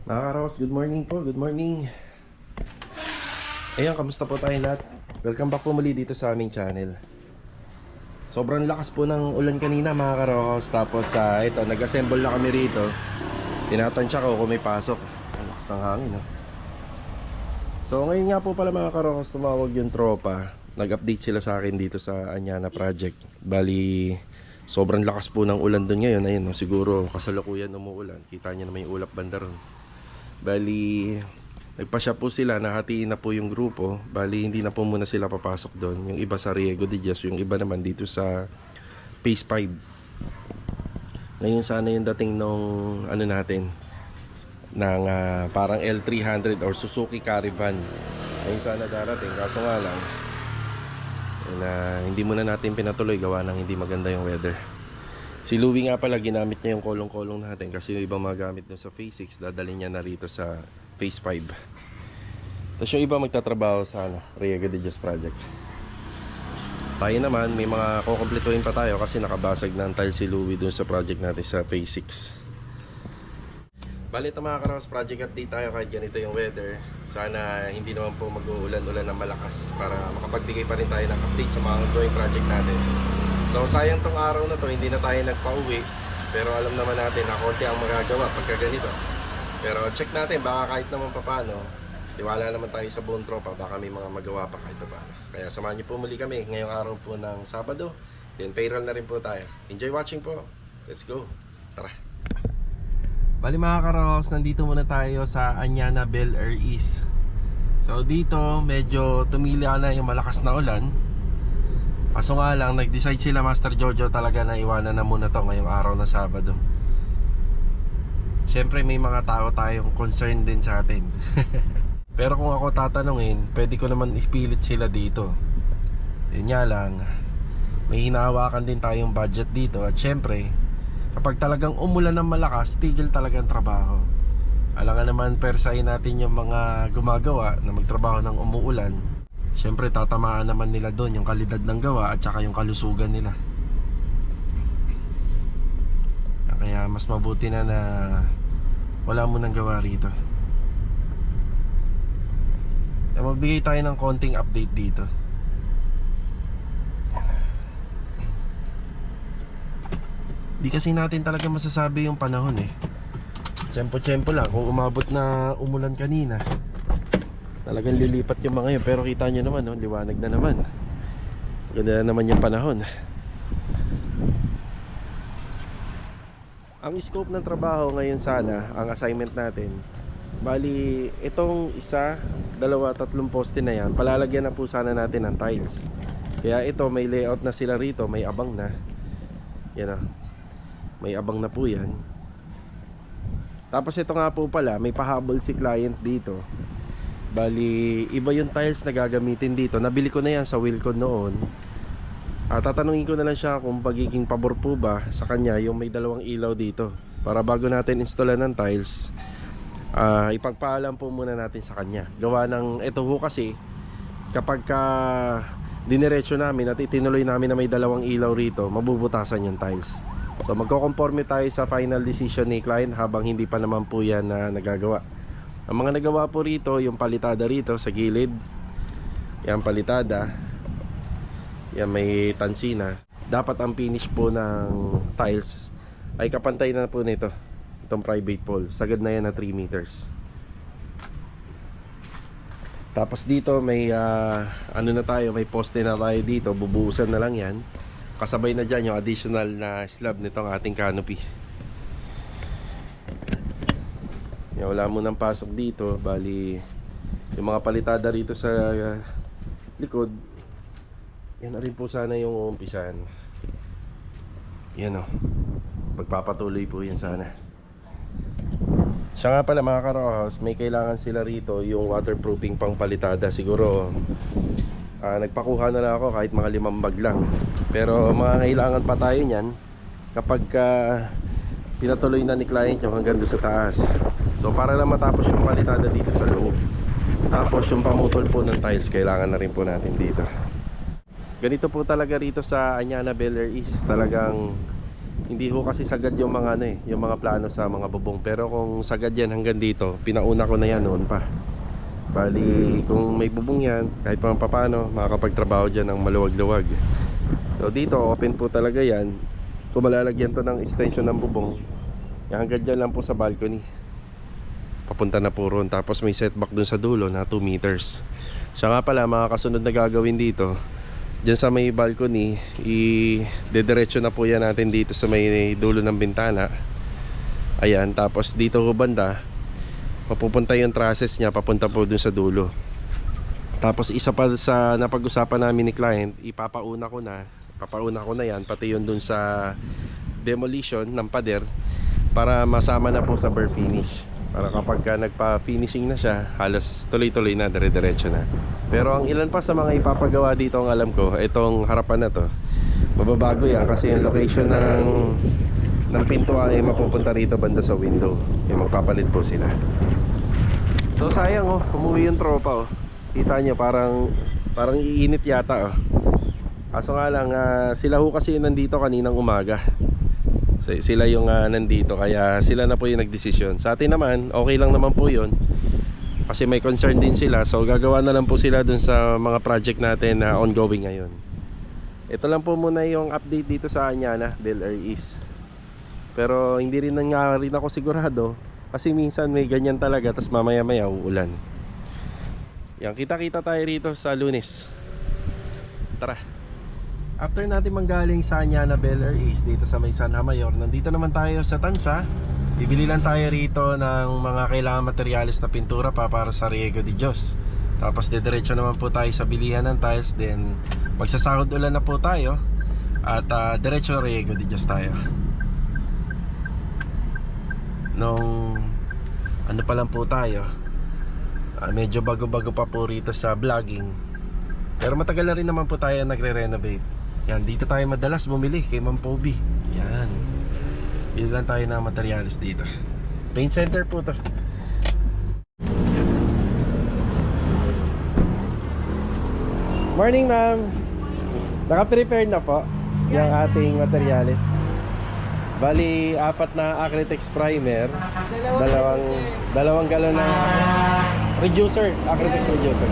Mga Karos, good morning po, good morning. Ayan, kamusta po tayo lahat? Welcome back po muli dito sa aming channel. Sobrang lakas po ng ulan kanina mga Karos. Tapos ito, nag-assemble na kami rito. Tinatansya ko kung may pasok. Ang lakas ng hangin, no? So ngayon nga po pala mga Karos, tumawag yung tropa. Nag-update sila sa akin dito sa Anyana Project. Bali, sobrang lakas po ng ulan doon ngayon. Ayun, no? Siguro kasalukuyan umuulan. Kita niyo na may ulap banda ron. Bali, nagpasya po sila, nahatiin na po yung grupo. Bali, hindi na po muna sila papasok doon. Yung iba sa Riego de Diaz, yung iba naman dito sa Phase 5. Ngayon sana yung dating nung ano natin ng parang L300 or Suzuki Caravan. Ngayon sana darating, kaso nga lang hindi muna natin pinatuloy gawa ng hindi maganda yung weather. Si Louie nga pala, ginamit niya yung kolong-kolong natin kasi yung ibang mga gamit nyo sa Phase 6 dadalhin niya na rito sa Phase 5. Tapos yung iba magtatrabaho sa Riego de Diaz project. Tayo naman, may mga kukumpletuhin pa tayo kasi nakabasag na ang tile si Louie dun sa project natin sa Phase 6. Bali ito mga Karos, project update tayo kahit ganito yung weather. Sana hindi naman po mag-uulan-ulan ng malakas para makapagbigay pa rin tayo ng update sa mga ongoing project natin. So sayang tong araw na to, hindi na tayo nagpa-uwi. Pero alam naman natin na konti ang magagawa pagka ganito. Pero check natin, baka kahit naman paano, tiwala naman tayo sa buong tropa, baka may mga magawa pa kahit paano. Kaya samahan niyo po muli kami ngayong araw po ng Sabado. Then payroll na rin po tayo. Enjoy watching po. Let's go. Tara. Bali mga Karos, nandito muna tayo sa Anyana Bel Air East. So dito medyo tumila na yung malakas na ulan. Kaso nga lang, nag-decide sila Master Jojo talaga na iwanan na muna to ngayong araw na Sabado. Siyempre may mga tao tayong concern din sa atin. Pero kung ako tatanungin, pwede ko naman ipilit sila dito. Yun nga lang, may hinahawakan din tayong budget dito. At siyempre, kapag talagang umulan ng malakas, tigil talagang trabaho. Alangan naman persayin natin yung mga gumagawa na magtrabaho ng umuulan. Siyempre tatamaan naman nila doon yung kalidad ng gawa at saka yung kalusugan nila. Kaya mas mabuti na wala mo nang gawa rito. Kaya magbigay tayo ng konting update dito. Di kasi natin talaga masasabi yung panahon eh. Tiyempo-tiyempo lang. Kung umabot na umulan kanina, talagang lilipat yung mga yun. Pero kita nyo naman, no? Liwanag na naman. Ganda na naman yung panahon. Ang scope ng trabaho ngayon sana, ang assignment natin, bali itong isa, dalawa, tatlong poste na yan, palalagyan na po sana natin ng tiles. Kaya ito, may layout na sila rito, may abang na. Yan o, may abang na po yan. Tapos ito nga po pala, may pahabol si client dito. Bali, iba yung tiles na gagamitin dito. Nabili ko na yan sa Wilcon noon. Tatanungin ko na lang siya kung pagiging pabor po ba sa kanya yung may dalawang ilaw dito. Para bago natin installan ng tiles, ipagpaalam po muna natin sa kanya. Gawa ng ito ho kasi, kapag diniretso namin at itinuloy namin na may dalawang ilaw rito, mabubutasan yung tiles. So magko-conforme tayo sa final decision ni client habang hindi pa naman po yan na nagagawa. Ang mga nagawa po rito, yung palitada rito sa gilid. Yan palitada. Yan may tansina. Dapat ang finish po ng tiles ay kapantay na po nito. Itong private pole. Sagad na yan na 3 meters. Tapos dito may ano na tayo, may poste na tayo dito. Bubuhusan na lang yan. Kasabay na dyan yung additional na slab nitong ating canopy. Yan, wala mo nang pasok dito. Bali yung mga palitada rito sa likod, yan na rin po sana yung umpisan. Yan o, pagpapatuloy po yan sana. Siya nga pala mga Karos, may kailangan sila rito yung waterproofing pang palitada. Siguro nagpakuha na lang ako kahit mga 5 bag lang. Pero mga kailangan pa tayo nyan kapag pinatuloy na ni client yung hanggang doon sa taas. So para lang matapos yung palitada dito sa loob. Tapos yung pamutol po ng tiles kailangan na rin po natin dito. Ganito po talaga rito sa Anyana Bel Air East. Talagang Hindi ho kasi sagad yung mga ano yung mga plano sa mga bubong. Pero kung sagad yan hanggang dito, pinauna ko na yan noon pa. Bali, kung may bubong yan, kahit pa paano, makakapagtrabaho dyan ng maluwag-luwag. So dito, open po talaga yan. Kung malalagyan to ng extension ng bubong, hanggang dyan lang po sa balcony. Papunta na po ron. Tapos may setback dun sa dulo na 2 meters. Siya nga pala, mga kasunod na gagawin dito, dyan sa may balcony, i-dediretso na po yan natin dito sa may dulo ng bintana. Ayan, tapos dito ho banda, mapupunta yung trusses niya, papunta po dun sa dulo. Tapos isa pa sa napag-usapan namin ni client, papauna ko na yan, pati yun dun sa demolition ng pader, para masama na po sa burr finish. Para kapag nagpa-finishing na siya, halos tuloy-tuloy na, dire-diretso na. Pero ang ilan pa sa mga ipapagawa dito, ang alam ko, itong harapan na to, mababago yan kasi yung location ng pintuan ay mapupunta rito banda sa window. Yung magpapalit po sila. So sayang umuwi yung tropa Kita nyo parang iinit yata Kaso nga lang sila ho kasi nandito kaninang umaga. Sila yung nandito, kaya sila na po yung nagdesisyon. Sa atin naman, okay lang naman po yun, kasi may concern din sila. So gagawa na lang po sila dun sa mga project natin na ongoing ngayon. Ito lang po muna yung update dito sa Anyana, Bel Air East. Pero hindi rin nga rin ako sigurado, kasi minsan may ganyan talaga, tas mamaya maya uulan. Yan, kita-kita tayo rito sa Lunes. Tara. After natin manggaling sa Anyana, Bel Air East, dito sa may San Mayor, nandito naman tayo sa Tansa. Bibili lang tayo rito ng mga kailangan materyales na pintura para sa Riego de Dios. Tapos didiretso naman po tayo sa bilihan ng tiles. Then magsasahod ulan na po tayo, at diretso Riego de Dios tayo. Nung ano pa lang po tayo, medyo bago-bago pa po rito sa vlogging, pero matagal na rin naman po tayo nagre-renovate. Yan, dito tayo madalas bumili kay Ma'am Poby. Yan, bili lang tayo ng materials dito. Paint center po to. Morning ma'am. Naka-prepare na po yung ating materials. Bali, 4 na Acrytex primer, dalawang galon ng reducer, Acrytex reducer.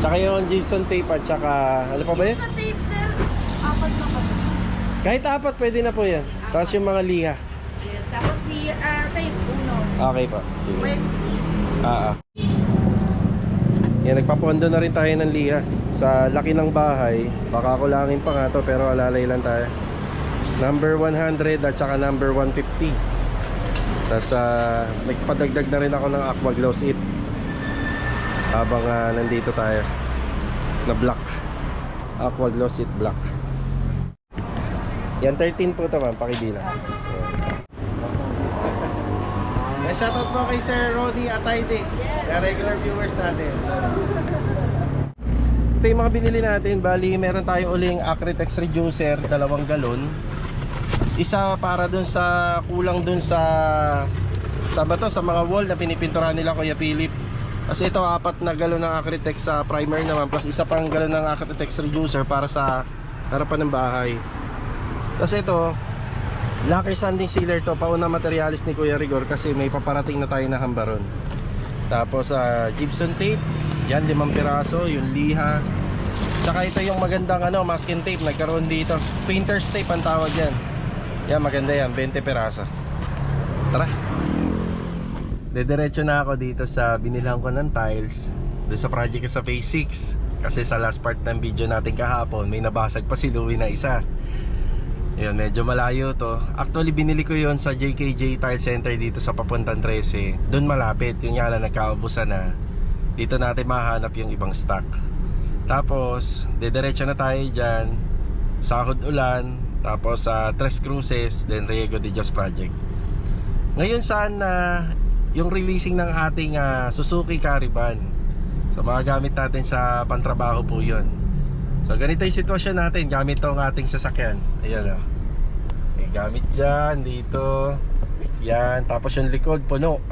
Tsaka yung gypsum tape at tsaka ano pa ba yun? Gypsum tape sir, 4 na pa. Kahit 4 pwede na po yan. Tapos yung mga liha. Yes, tapos tape 1. Okay po, sige. 20. Yan, nagpapondo na rin tayo ng liha. Sa laki ng bahay, baka kulangin pa nga to, pero alalay lang tayo. Number 100 at saka number 150. Tapos nagpadagdag na rin ako ng Aqua Glow It habang nandito tayo na black. Aqua Glow It black. Yan, 13 po ito ma'am, pakibilang. Shoutout po kay Sir Roddy Atayde, na regular viewers natin. Ito yung mga binili natin. Bali, meron tayo uling Acrytex reducer, 2 galon. Isa para dun sa kulang dun sa bato, sa mga wall na pinipinturahan nila Kuya Philip. Kasi ito 4 na galon ng Acrytex sa primer naman, plus isa pang galon ng Acrytex reducer para sa harapan ng bahay. Tapos ito, lacquer sanding sealer to, pauna materialis ni Kuya Rigor kasi may paparating na tayo na hambaron. Tapos gypsum tape, yan 5 piraso, yung liha. Tsaka ito yung magandang masking tape, nagkaroon dito. Painter's tape ang tawag yan. Yan, maganda yan, 20 piraso. Tara. Dediretso na ako dito sa binilhan ko ng tiles, doon sa project ko sa phase 6. Kasi sa last part ng video natin kahapon, may nabasag pa si Louie na isa. Yun, medyo malayo to. Actually, binili ko yon sa JKJ Tile Center dito sa papuntang 13. Doon malapit, yung nga lang nagkaubusan na. Dito natin mahanap yung ibang stock. Tapos, dediretso na tayo dyan. Sahod ulan. Tapos sa Tres Cruces, then Riego de Dios project. Ngayon sana yung releasing ng ating Suzuki Caravan. So mga gamit natin sa pantrabaho po yun. So ganito yung sitwasyon natin. Gamit tong ating sasakyan. Ayan o. May gamit dyan, dito. Yan, tapos yung likod puno.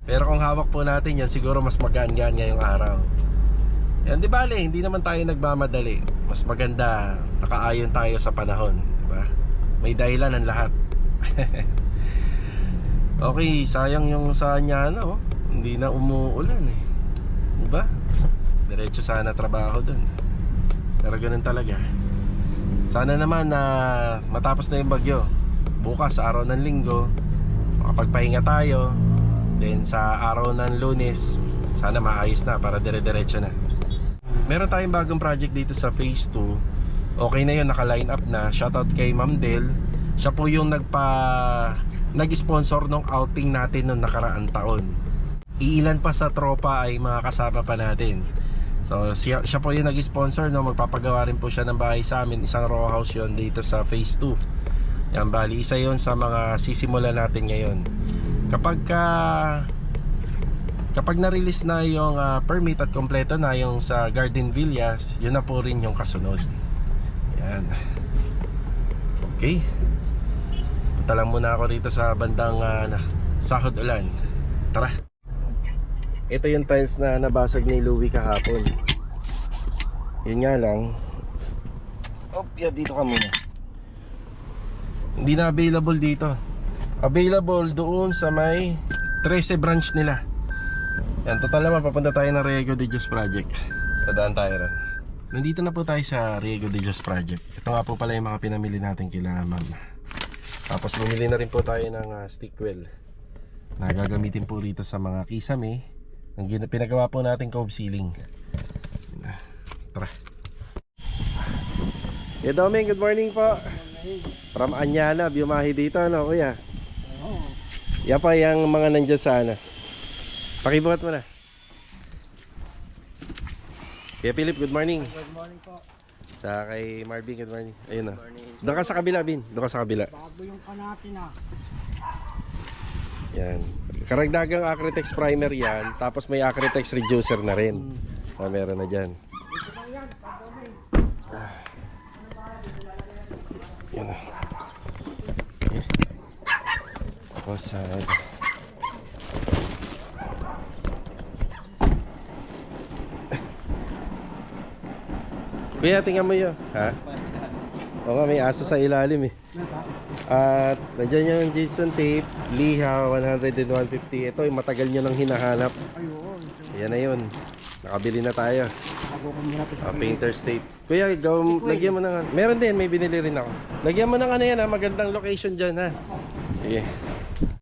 Pero kung hawak po natin yun, siguro mas magaan-gaan ngayong araw. Yan, di bale, hindi naman tayo nagmamadali. Mas maganda, nakaayon tayo sa panahon, diba? may dahilan ang lahat. Okay, sayang yung sa Anyana, oh. Hindi na umuulan eh. Diba? Diretso sana trabaho dun. Pero ganun talaga. Sana naman na matapos na yung bagyo. Bukas, araw ng linggo, makapagpahinga tayo. Then sa araw ng Lunes, sana maayos na para dire-diretso na. Meron tayong bagong project dito sa phase 2. Okay na yun, naka-line up na. Shoutout kay Ma'am Del. Siya po yung nag-sponsor ng outing natin noong nakaraang taon. Iilan pa sa tropa ay mga kasama pa natin. So siya po yung nag-sponsor, no? Magpapagawa rin po siya ng bahay sa amin. Isang row house yun dito sa phase 2. Yan, bali isa yun sa mga sisimulan natin ngayon. Kapag na-release na yung permit at kompleto na yung sa Garden Villas, yun na po rin yung kasunod. Yan. Okay. Punta lang muna ako rito sa bandang Sahod Ulan. Tara. Ito yung tiles na nabasag ni Louie kahapon. Yun nga lang. Dito ka muna. Hindi na available dito. Available doon sa may 13 branch nila. Yan, total naman papunta tayo ng Riego de Dios Project. Dadaan tayo ron. Nandito na po tayo sa Riego de Dios Project. Ito nga po pala yung mga pinamili natin kila ma'am. Tapos bumili na rin po tayo ng stickwell na gagamitin po rito sa mga kisame. Ang pinagawa po natin cove ceiling. Tara. Yeah, Doming, good morning po. From Anyana, biumahi dito, ano kuya? Yan pa yung mga nandiyan sana. Pakibuhat mo na. Kaya Philip, good morning. Good morning po. Sa kay Marvin, good morning. Ayun na. Doon ka sa kabila, Bin. Doon ka sa kabila. Bago yung kanapin ah. Yan. Karagdagang Acrytex primer yan. Tapos may Acrytex reducer na rin. Meron na dyan. Yan na. Okay. Tapos kuya, tingnan mo yun. Ha? Oo nga, may aso sa ilalim eh. At nandiyan yung Jason tape, Liha 100 and 150. Ito yung matagal nyo nang hinahanap. Ayun. Yan na yun. Nakabili na tayo. Bago kong hinapit. Painter's tape. Kuya, lagyan mo na. Meron din, may binili rin ako. Lagyan mo na ano yan ha, magandang location dyan ha. Sige.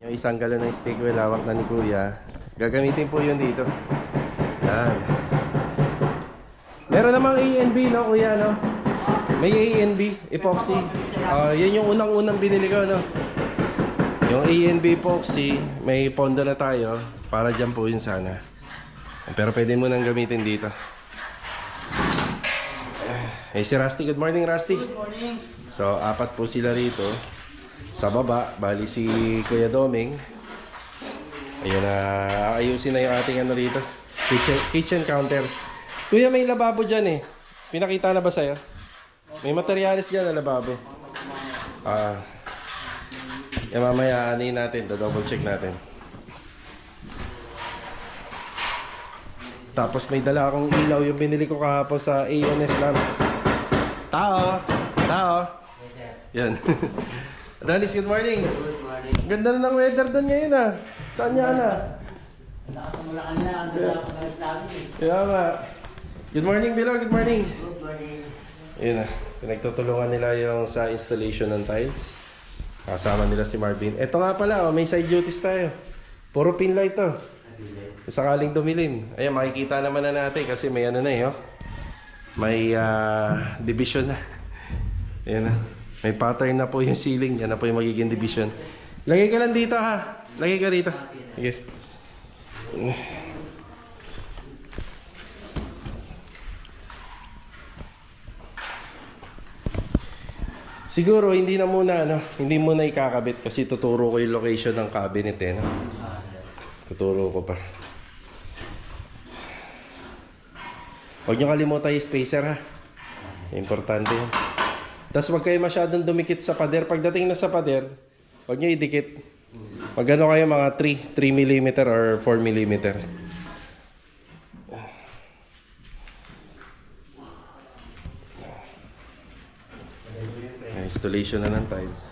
Yung isang galon ng steak well, hawak na ni kuya. Gagamitin po yun dito. Yan. Meron namang A&B no kuya no? May A&B, epoxy. Yan yung unang-unang binili ko no? Yung A&B epoxy, may pondo na tayo. Para dyan po yun sana. Pero pwede mo nang gamitin dito. Hey si Rusty, good morning Rusty. Good morning. So apat po sila rito. Sa baba, bali si Kuya Doming. Ayun na, ayusin na yung ating ano rito. Kitchen counter. Kuya, may lababo dyan eh. Pinakita na ba sa'yo? May materialis dyan na lababo. Yan mamaya anin natin. Double check natin. Tapos may dala akong ilaw yung binili ko kahapon sa ANS Lamps. Tao! Tao! Yan. Danis, good morning. Good morning. Ganda na ng weather doon ngayon ah. Saan niya na? Nakasamula ka na. Ang dala ko ng sabi eh. Kaya nga. Good morning, Bilo. Good morning. Good morning. Yun na. Pinagtutulungan nila yung sa installation ng tiles. Kasama nila si Marvin. Ito nga pala, may side duties tayo. Puro pin light to. Sakaling dumilim. Ayan, makikita naman na natin kasi may ano na eh. Oh. May division na. Ayan na. May pattern na po yung ceiling. Yan na po yung magiging division. Lagay ka lang dito ha. Lagay ka rito. Sige. Siguro hindi na muna hindi muna ikakabit kasi tuturo ko yung location ng cabinet eh. No? Tuturo ko pa. Huwag nyo kalimutan yung spacer ha. Importante yun. Tapos huwag kayo masyadong dumikit sa pader. Pagdating na sa pader, huwag nyo idikit. Magano kayo mga 3 mm or 4 mm. Installation na ng tiles.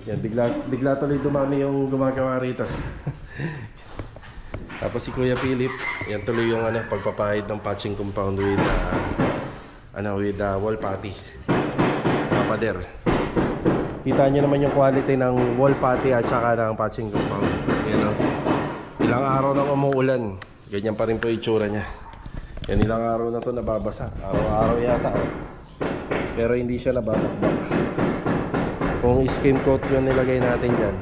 Yan, bigla tuloy dumami yung gumagawa rito. Tapos si Kuya Philip, yan tuloy yung pagpapahid ng patching compound with wall putty. Papader. Kita nyo naman yung quality ng wall putty at saka ng patching compound. Yan o. Ilang araw nang umuulan, ganyan pa rin po yung itsura niya. Yan, ilang araw na to nababasa. Araw-araw yata. Pero hindi siya nababakbak. Kung skim coat yung nilagay natin dyan,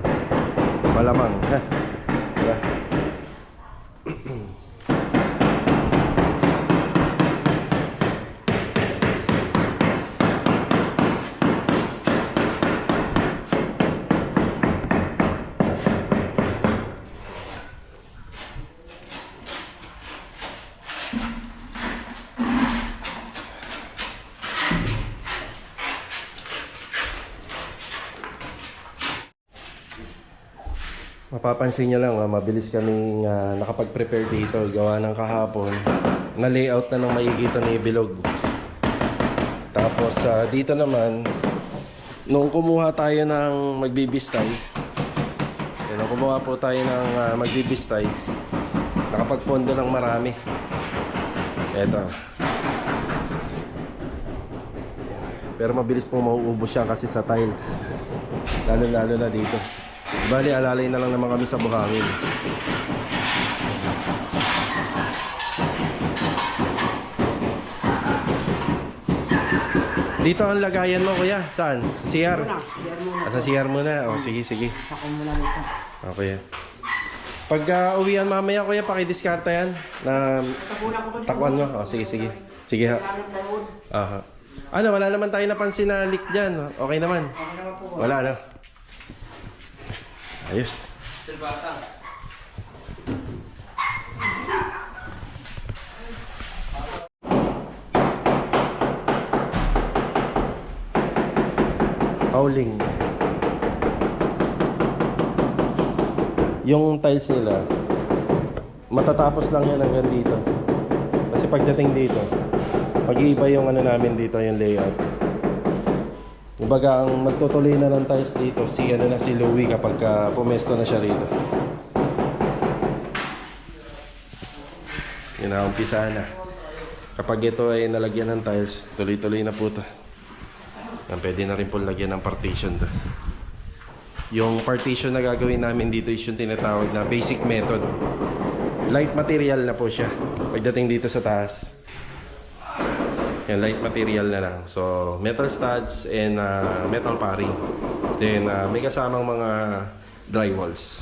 malamang. Diba? Mapapansin nyo lang, mabilis kaming nakapag-prepare dito. Gawa ng kahapon. Na-layout na ng maigito ni Bilog. Tapos dito naman, nung kumuha tayo ng magbibistay, nung kumuha po tayo ng magbibistay, nakapagpondo ng marami. Eto. Pero mabilis pong mauubos siya kasi sa tiles. Lalo na dito. Bali, alalay na lang naman kami sa buhangin. Dito ang lagayan mo, kuya. Saan? Sa CR? Sa CR muna. O, sige. Ako muna nito. Okay. Pag uwian mamaya, kuya, pakidiskarta yan. Na takwan mo. O, sige. Sige ha. Aha. Wala naman tayo napansin na leak dyan. Okay naman. Wala na. Ayos. Howling. Yung tiles nila, matatapos lang yan hanggang dito. Kasi pagdating dito, pag-iiba yung namin dito, yung layout. Kumbaga, ang magtutuloy na ng tiles dito, si Louie kapag pumesto na siya rito. Yun na, umpisa na. Kapag ito ay nalagyan ng tiles, tuloy-tuloy na po ito. Pwede na rin po lagyan ng partition to. Yung partition na gagawin namin dito is yung tinatawag na basic method. Light material na po siya pagdating dito sa taas. Yan, light material na lang. So, metal studs and metal paring. Then, may kasamang mga drywalls.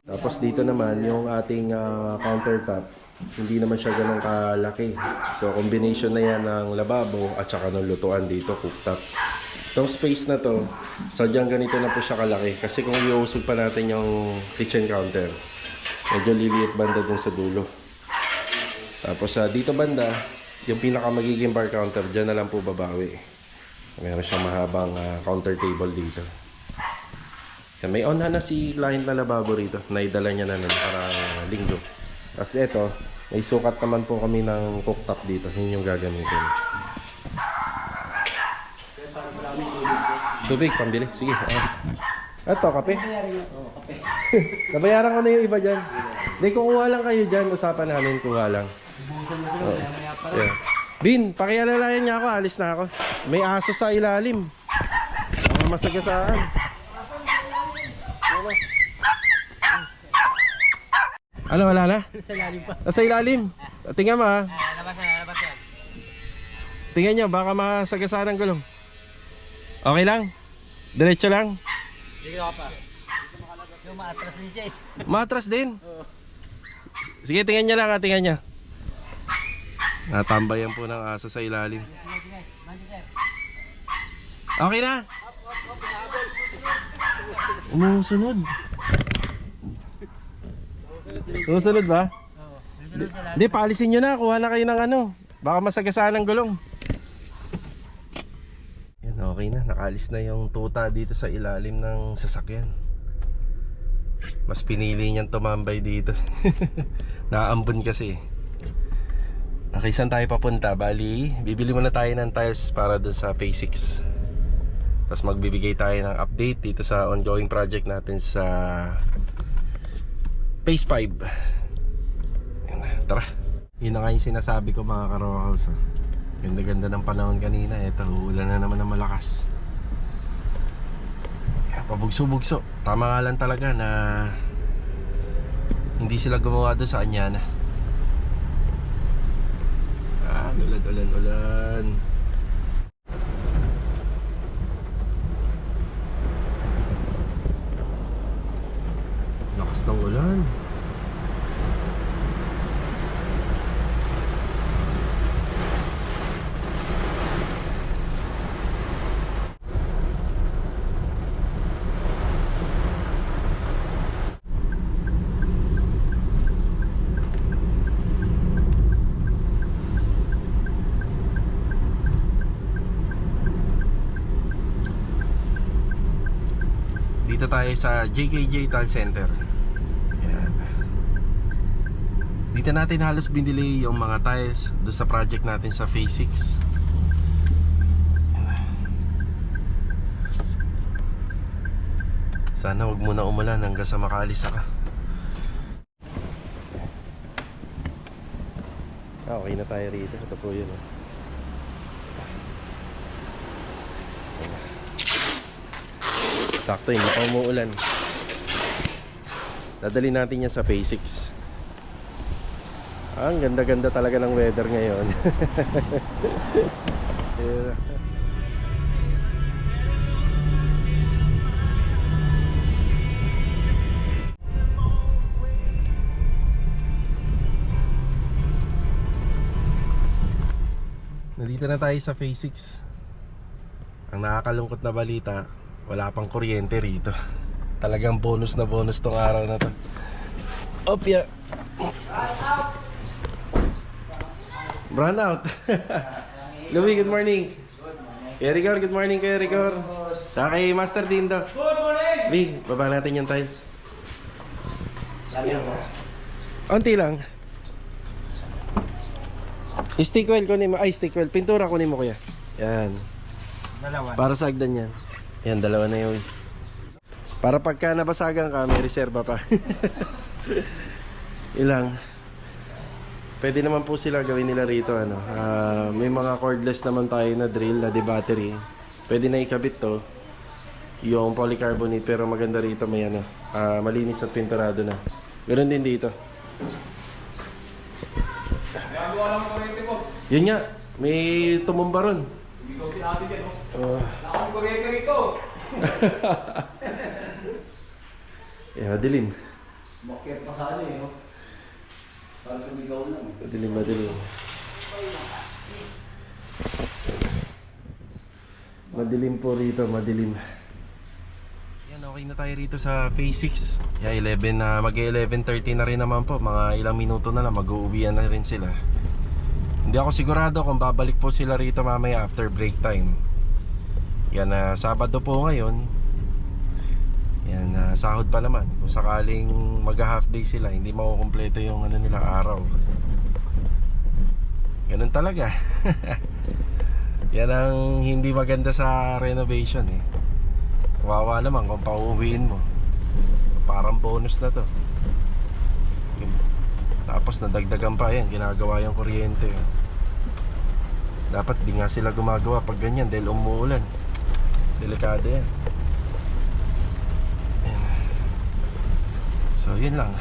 Tapos dito naman yung ating countertop, hindi naman siya ganun kalaki. So combination na yan ng lababo at saka ng lutuan dito, cooktop. Itong space na to, sadyang ganito na po siya kalaki. Kasi kung iusog pa natin yung kitchen counter, medyo liliit banda dun sa dulo. Tapos dito banda, yung pinaka magiging bar counter, dyan na lang po babawi. Meron siyang mahabang counter table dito. May onhan na si client na lababo rito. Naidala niya na parang linggo. Tapos ito, may sukat naman po kami ng cooktop dito. Yun yung gagamitin. Tubig, pambili. Sige. Ito, kape. Kape. Nabayaran ko na yung iba dyan. Hindi, kukuha lang kayo dyan. Usapan namin, kuha lang. Yeah. Bin, pakialalayan niya ako. Alis na ako. May aso sa ilalim. Mga masagasaan. Ano, wala na? Sa lalim pa. Nasa ilalim. Tingnan mo ha. Labas yan. Tingnan nyo, baka masagasaan ang gulong. Okay lang? Diretso lang? Sige ka pa. Yung maatras din siya eh. Matras din? Sige, tingnan nyo lang ha, tingnan nyo. Natambayan po ng aso sa ilalim. Okay na? Umusunod. Umusunod ba? Oo. ganun sila. Hindi, paalisin nyo na. Kuha na kayo ng ano. Baka masagasaan ang gulong. Yan, okay na. Nakalis na yung tuta dito sa ilalim ng sasakyan. Mas pinili niyang tumambay dito. Naambon kasi. Okay, saan tayo papunta? Bali, bibili muna tayo ng tiles para dun sa phase 6. Tapos magbibigay tayo ng update dito sa ongoing project natin sa phase 5. Yan, tara. Yun na nga yung sinasabi ko mga ka-row house. Ganda-ganda ng panahon kanina. Eto, uulan na naman ng malakas. Pabugso-bugso. Tama nga lang talaga na hindi sila gumawa doon sa Anyana. Ulan. Lakas ng ulan. Dito tayo sa JKJ Tile Center. Ayan. Dito natin halos binili yung mga tiles doon sa project natin sa phase 6. Ayan. Sana wag muna umulan hanggang sa makaalis ka. Okay na tayo rito. Ito po yun. Sakto yun, umuulan. Dadali natin yan sa phase 6. Ang ganda-ganda talaga ng weather ngayon. Yeah. Nandito na tayo sa phase 6. Ang nakakalungkot na balita, wala pang kuryente rito. Talagang bonus na bonus tong araw na to. Opya. Brown out. Louie, good morning. Kuya Rigor, good morning Kuya Rigor. Saka kay Master Dindo. Good morning. Vi, baba natin yung tiles. Unti lang. Stick well kunin mo. Ay, stick well. Pintura kunin mo kuya. Yan. Dalawa. Para sa agdan yan. Yan, dalawa na yun. Para pagka nabasagan ka, may reserba pa. Ilang. Pwede naman po sila gawin nila rito. May mga cordless naman tayo na drill na battery. Pwede na ikabit to. Yung polycarbonate. Pero maganda rito may malinis at pinturado na. Ganoon din dito. Yun nga. May tumumba ron. Hindi ko sinabi yan, oh. Nakakang kuryente rito. Dilim. Bakit pa sa ano eh, oh. Parang sumigaw lang. Madilim. Madilim po rito, madilim. Yan, okay na tayo rito sa phase 6. Yeah, 11 na, mag-11:30 na rin naman po. Mga ilang minuto na lang, mag-uuwian na rin sila. Hindi ako sigurado kung babalik po sila rito mamaya after break time. Yan, Sabado po ngayon. Yan, sahod pa naman. Kung sakaling mag-half day sila, hindi makukumpleto yung nilang araw. Ganun talaga. Yan ang hindi maganda sa renovation eh. Kawawa naman kung pauuwiin mo. Parang bonus na to. Tapos nadagdagan pa yan, ginagawa yung kuryente. Dapat di nga sila gumagawa pag ganyan dahil umuulan. Delikado yan. So yun lang.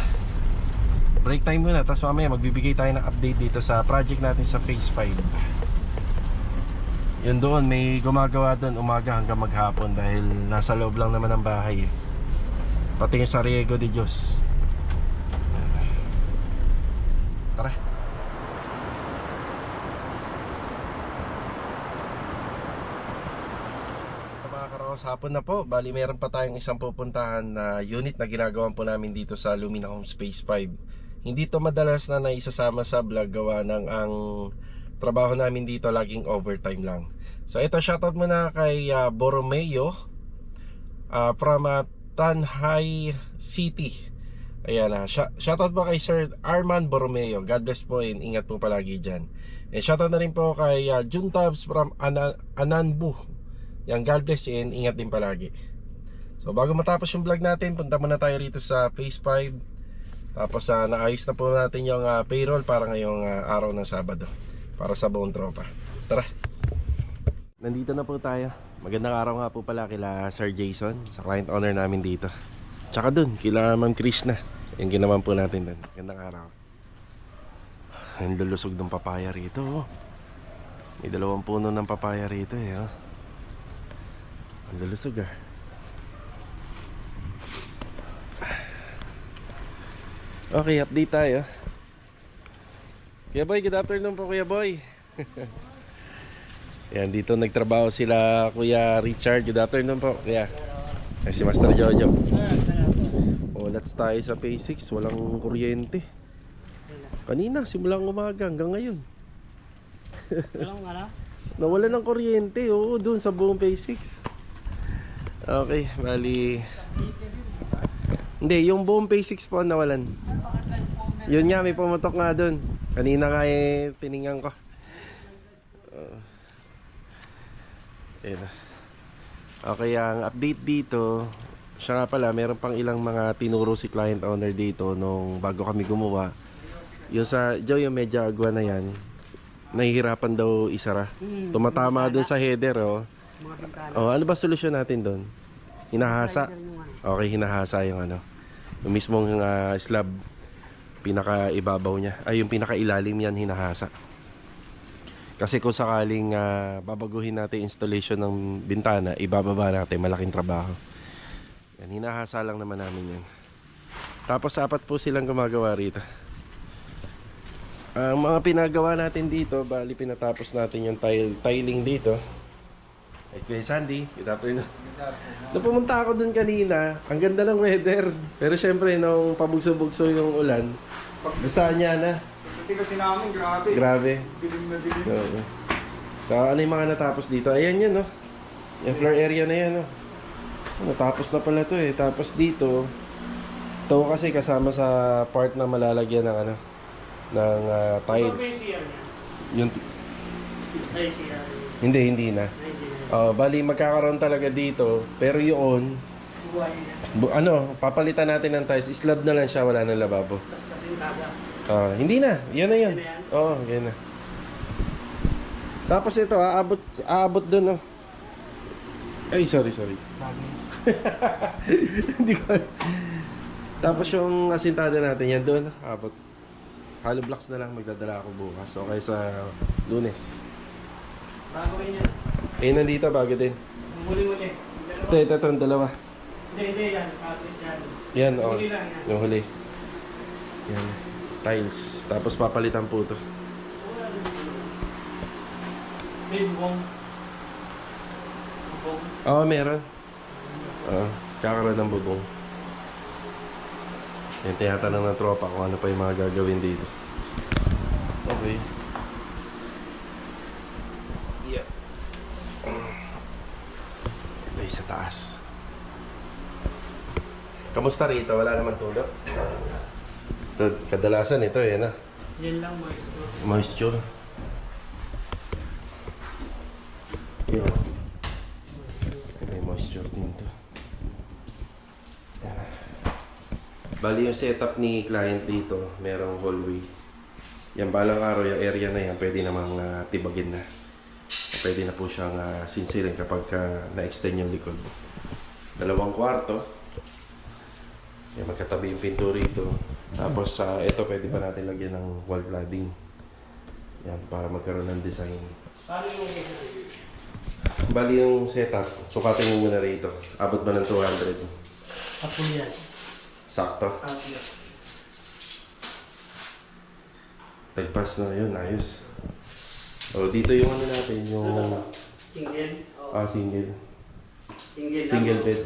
Break time muna, tapos mamaya magbibigay tayo ng update dito sa project natin sa phase 5. Yun doon, may gumagawa doon umaga hanggang maghapon dahil nasa loob lang naman ng bahay. Pati yung sa Riego de Dios. Tara. Mga karos, hapon na po. Bali meron pa tayong isang pupuntahan na unit na ginagawan po namin dito sa Lumina Home Space 5. Hindi to madalas na naisasama sa vlog gawa ng ang trabaho namin dito laging overtime lang. So ito, shoutout muna kay Borromeo from Tanhay City. Ayan, shoutout po kay Sir Arman Borromeo. God bless po and ingat po palagi dyan. And shoutout na rin po kay Juntabs from Ananbu. Yan, God bless and ingat din palagi. So bago matapos yung vlog natin, punta muna tayo rito sa Phase 5. Tapos naayos na po natin yung payroll para ngayong araw ng Sabado, para sa buong tropa. Tara! Nandito na po tayo. Magandang araw nga po pala kila Sir Jason, sa client owner namin dito. Tsaka dun, kila Ma'am Krishna. Yung ginawan po natin dun. Magandang araw. Ang lulusog ng papaya rito. May 2 puno ng papaya rito eh. Ang lulusog ah. Okay, update tayo. Kuya Boy, good afternoon po Kuya Boy. Yan, dito nagtrabaho sila Kuya Richard. Good afternoon po Kuya. Ay, si Master Jojo. Let's tayo sa Phase 6. Walang kuryente. Kanina, simulang umaga hanggang ngayon. Walang ano? Nawala ng kuryente. Oo, dun sa buong Phase 6. Okay, bali. Hindi, yung buong Phase 6 po nawalan. Yun nga, may pumutok nga dun. Kanina nga tiningnan ko. Okay, ang update dito, siya nga pala, meron pang ilang mga tinuro si client owner dito nung bago kami gumawa. Yung sa Joe, yung medyo agwa na yan, nahihirapan daw isara. Tumatama dun sa header, oh. Ano ba solusyon natin dun? Hinahasa. Okay, hinahasa yung ano. Yung mismong slab, pinaka ibabaw niya. Ay, yung pinaka ilalim yan, hinahasa. Kasi kung sakaling babaguhin natin installation ng bintana, ibababa natin, malaking trabaho. Yan, hinahasa lang naman namin yan. Tapos 4 po silang gumagawa rito. Ang mga pinagawa natin dito, bali pinatapos natin yung tiling dito. Ay, Kuya Sandy, good afternoon. Nung pumunta ako dun kanina, ang ganda ng weather. Pero syempre, nung pabugso-bugso yung ulan, dasaan niya na. Pati kasi namin, grabe. Grabe. Dilim na dilim. Oo. So, ano yung mga natapos dito? Ayan yun, no? Yung floor area na yan, no? Natapos na pala to eh. Tapos dito, ito kasi kasama sa part na malalagyan ng ano, ng tiles. Yung hindi na. Bali magkakaroon talaga dito, pero yun papalitan natin ng tiles. Slab na lang siya, wala nang lababo. Hindi na, yan na yan. Oo, yan na. Tapos ito, aabot dun, oh. Ay, sorry. Hindi ko. Tapos yung asintada natin, yan doon, aabot. Hollow blocks na lang magdadala ako bukas. Okay, sa Lunes. Bago rin yan. Nandito, bago din. Muli-muli. Ito, yung 2. Hindi, yan. Kapit yan. Yan, Yung huli lang yan. yung huli. Yan, tiles. Tapos papalitan po ito. May bubong. Meron. Kakaroon ng bubong. Yan, tinatanong ng tropa kung ano pa yung mga gagawin dito. Okay. Yeah. Ito sa taas. Kamusta rito? Wala naman tulog? Ito, kadalasan ito eh, na. Yan lang, moisture. Moisture. Yun. May moisture din to. Bali yung setup ni client dito, merong hallway. Yan, balang araw yung area na yan, pwede namang tibagin na. Pwede na po siyang sinsirin kapag na-extend yung likod. 2 kwarto. Yan, magkatabi yung pinto rito. Tapos ito pwede pa natin lagyan ng wall cladding. Yan, para magkaroon ng design. Paano yung Bali yung setup, sukatin mo muna rito. Abot ba ng 200? Apple yan. Sakto. Apple. Tagpas na yun, ayos. Dito yung ano natin, yung Single? single. Single Single bed.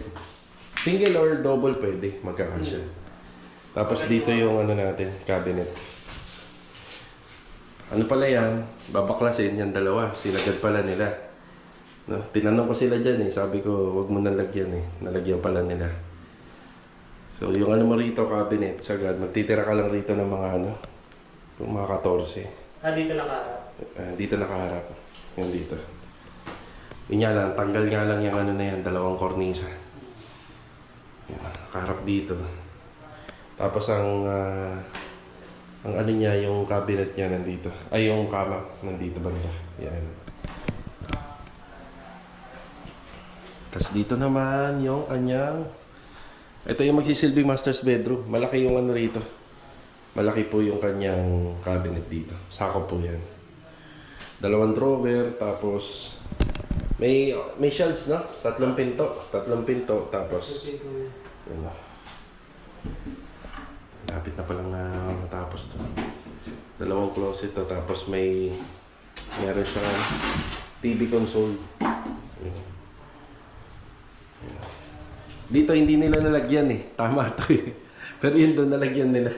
Single or double pwede, magkakasya. Tapos dito yung ano natin, cabinet. Ano pala yan? Babaklasin yan dalawa. Sinagad pala nila. No, tinanong ko sila dyan eh. Sabi ko, wag mo nalagyan eh. Nalagyan pala nila. So, yung ano mo rito, cabinet, sagad. Magtitira ka lang rito ng mga ano, yung mga 14. Dito nakaharap. Dito nakaharap. Yung dito. Yun nga lang, tanggal nga lang yung ano na yan, dalawang kornisa. Yan, nakaharap dito. Tapos ang ano niya, yung cabinet niya nandito. Ay, yung kama nandito banda. Yan. Tapos dito naman yung kanyang... Ito yung magsisilbing master's bedroom. Malaki yung ano rito. Malaki po yung kanyang cabinet dito. Sako po yan. Dalawang drawer, tapos... May shelves, no? Tatlong pinto, tapos... Yun. Lapit na palang matapos to. Dalawang closet to, tapos meron siyang TV console. Yun. Dito hindi nila nalagyan eh. Tama to eh. Pero yun doon nalagyan nila.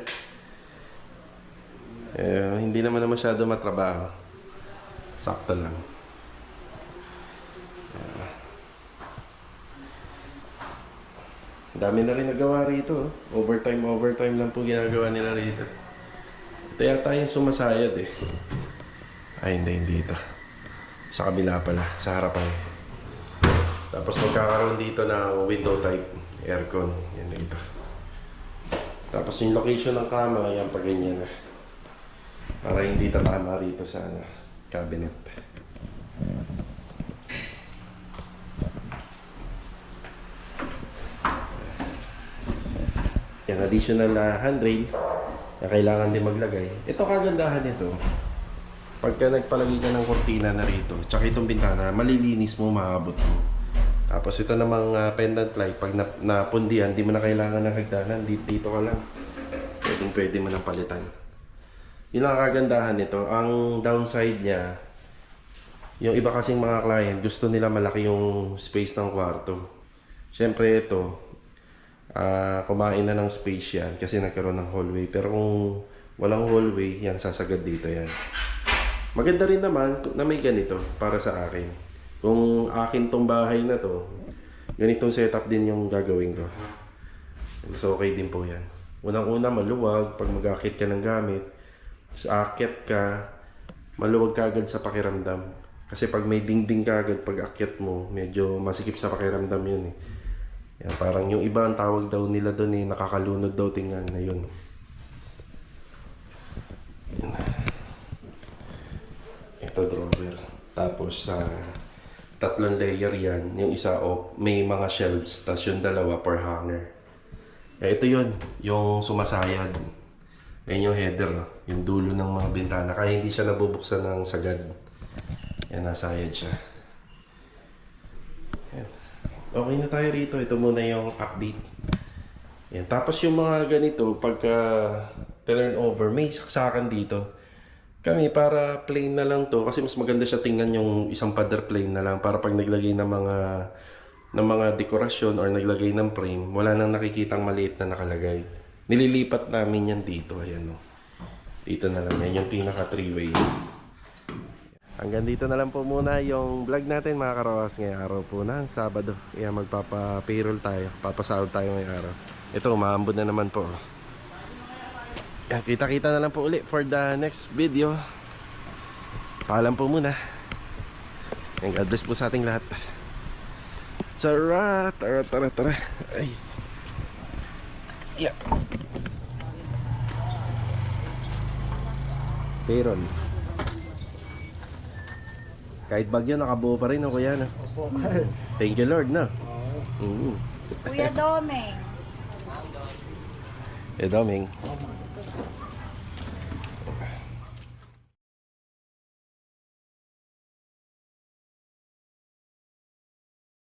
Hindi naman na masyado matrabaho. Sakto lang. Dami na rin nagawa rito. Overtime lang po ginagawa nila rito. Ito yata yung sumasayad eh. Ay, hindi ito. Sa kabila pala, sa harapan. Tapos magkakaroon dito ng window type aircon. Yan dito. Tapos yung location ng kama, yan pa ganyan na. Para hindi tatama rito sa cabinet. Yan, additional handrail na kailangan din maglagay. Ito kagandahan nito. Pagka nagpalagay ka ng kortina na rito, tsaka itong bintana, malilinis mo, maabot mo. Tapos ito namang pendant light, pag napundihan, di mo na kailangan ng hagdanan. Dito ka lang. Pwede mo nang palitan. Yun ang kagandahan nito. Ang downside niya, yung iba kasing mga client, gusto nila malaki yung space ng kwarto. Siyempre ito, kumain na ng space yan kasi nagkaroon ng hallway. Pero kung walang hallway, yan sasagad dito yan. Maganda rin naman na may ganito para sa akin. Kung akin tong bahay na to, ganitong setup din yung gagawin ko. So okay din po yan. Unang-una maluwag pag mag-akit ka ng gamit. Sa akit ka, maluwag ka agad sa pakiramdam. Kasi pag may dingding ka agad pag akit mo, medyo masikip sa pakiramdam yun eh. Yan, parang yung iba ang tawag daw nila doon eh, nakakalunod daw tingnan na yun. Yan. Ito drawer. Tapos tatlong layer yan. Yung isa may mga shelves. Tapos yung dalawa per hanger. Ito yun. Yung sumasayad. Ayan yung header. Yung dulo ng mga bintana. Kaya hindi siya nabubuksan ng sagad. Yan, nasayad siya. Yan. Okay na tayo rito. Ito muna yung update. Yan. Tapos yung mga ganito, pagka turn over, may saksakan dito. Kami para plain na lang to kasi mas maganda siya tingnan yung isang pader plain na lang para pag naglagay ng mga dekorasyon or naglagay ng frame, wala nang nakikitang maliit na nakalagay. Nililipat namin yan dito, ayan o. Dito na lang yan, yung pinaka 3-way. Hanggang dito na lang po muna yung vlog natin mga karawas ngayong araw po ng Sabado. Kaya magpapa-payroll tayo, papasahod tayo ngayong araw. Ito, umaambod na naman po. Yan, kita-kita na lang po ulit for the next video. Paalam po muna. And God bless po sa ating lahat. Tara. Ay. Yeah. Payroll. Kahit bagyo, nakabuo pa rin ang kuya na. Thank you Lord, no? Kuya Domeng. Doming.